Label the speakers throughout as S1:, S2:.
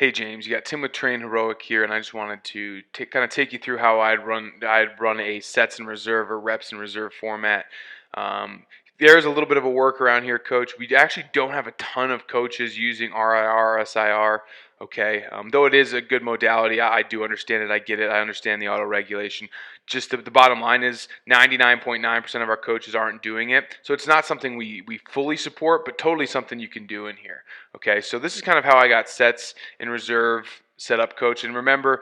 S1: Hey James, you got Tim with Train Heroic here, and I just wanted to kind of take you through how I'd run a sets and reserve or reps and reserve format. Um, there's a little bit of a workaround here, Coach. We actually don't have a ton of coaches using RIR, SIR. Okay, though it is a good modality, I do understand it. I get it. I understand the auto regulation. Just the bottom line is 99.9% of our coaches aren't doing it, so it's not something we fully support, but totally something you can do in here. Okay, so this is kind of how I got sets in reserve set up, Coach. And remember,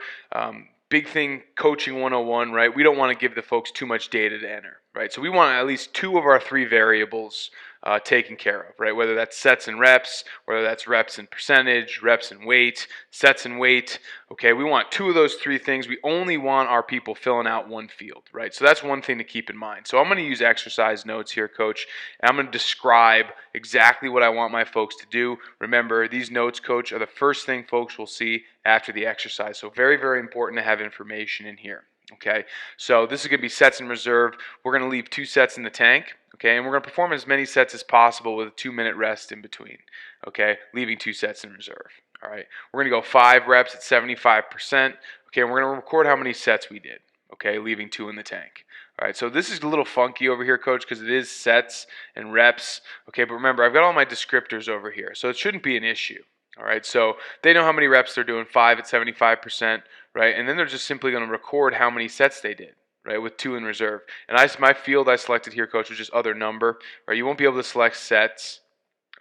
S1: big thing coaching 101, right? We don't want to give the folks too much data to enter, right? So we want at least two of our three variables taken care of, right? Whether that's sets and reps, whether that's reps and percentage, reps and weight, sets and weight. Okay, we want two of those three things. We only want our people filling out one field, right? So that's one thing to keep in mind. So I'm going to use exercise notes here, Coach, and I'm going to describe exactly what I want my folks to do. Remember, these notes, Coach, are the first thing folks will see after the exercise. So very, very important to have information in here. Okay, so this is going to be sets in reserve. We're going to leave 2 sets in the tank. Okay, and we're going to perform as many sets as possible with a 2-minute rest in between. Okay, leaving 2 sets in reserve. All right, we're going to go 5 reps at 75%. Okay, and we're going to record how many sets we did. Okay, leaving 2 in the tank. All right, so this is a little funky over here, Coach, because it is sets and reps. Okay, but remember, I've got all my descriptors over here, so it shouldn't be an issue. All right, so they know how many reps they're doing, 5 at 75%, right? And then they're just simply going to record how many sets they did, right, with 2 in reserve. And my field I selected here, Coach, was just other number, right? You won't be able to select sets.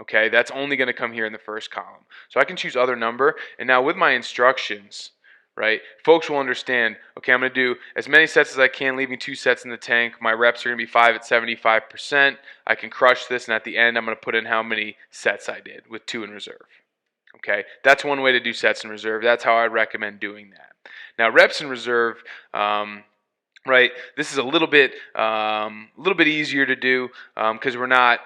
S1: Okay, that's only going to come here in the first column. So I can choose other number, and now with my instructions, right, folks will understand, okay, I'm going to do as many sets as I can, leaving 2 sets in the tank. My reps are going to be 5 at 75%. I can crush this, and at the end, I'm going to put in how many sets I did with 2 in reserve. Okay, that's one way to do sets in reserve. That's how I recommend doing that. Now, reps in reserve, right? This is a little bit easier to do because we're not,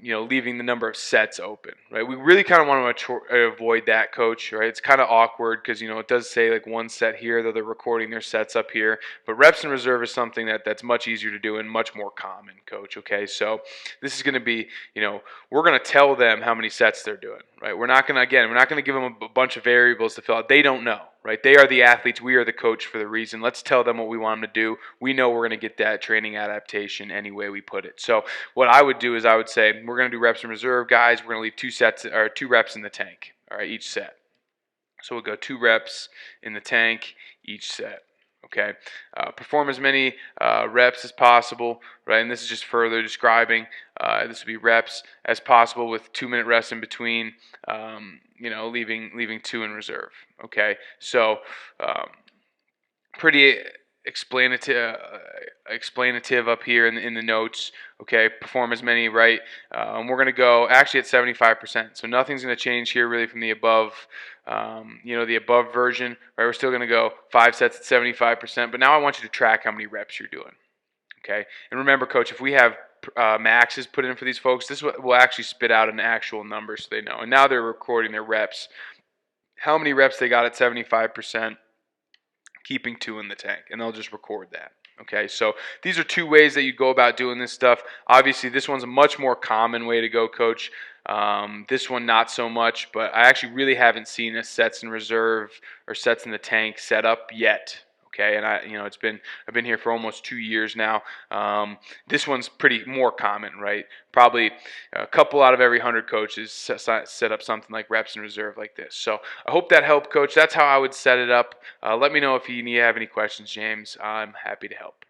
S1: leaving the number of sets open, right? We really kind of want to avoid that, Coach, right? It's kind of awkward because it does say like 1 set here, though they're recording their sets up here. But reps in reserve is something that's much easier to do and much more common, Coach. Okay, so this is going to be, we're going to tell them how many sets they're doing, right? We're not going to give them a bunch of variables to fill out. They don't know. Right? They are the athletes. We are the coach for the reason. Let's tell them what we want them to do. We know we're going to get that training adaptation any way we put it. So what I would do is I would say we're going to do reps in reserve, guys. We're going to leave 2 sets or 2 reps in the tank. All right, each set. So we'll go 2 reps in the tank each set. Okay, perform as many reps as possible, right? And this is just further describing. This would be reps as possible with 2-minute rest in between. Leaving 2 in reserve. Okay, so pretty explanative up here in the notes. Okay, perform as many, right? We're going to go actually at 75%. So nothing's going to change here really from the above. The above version, right? We're still going to go 5 sets at 75%. But now I want you to track how many reps you're doing. Okay, and remember, Coach, if we have maxes put in for these folks, this will actually spit out an actual number so they know. And now they're recording their reps, how many reps they got at 75%, keeping 2 in the tank, and they'll just record that. Okay, so these are 2 ways that you go about doing this stuff. Obviously, this one's a much more common way to go, Coach. This one not so much, but I actually really haven't seen a sets in reserve or sets in the tank set up yet. Okay, and I've been here for almost 2 years now. This one's pretty more common, right? Probably a couple out of every 100 coaches set up something like reps in reserve like this. So I hope that helped, Coach. That's how I would set it up. Let me know if you have any questions, James. I'm happy to help.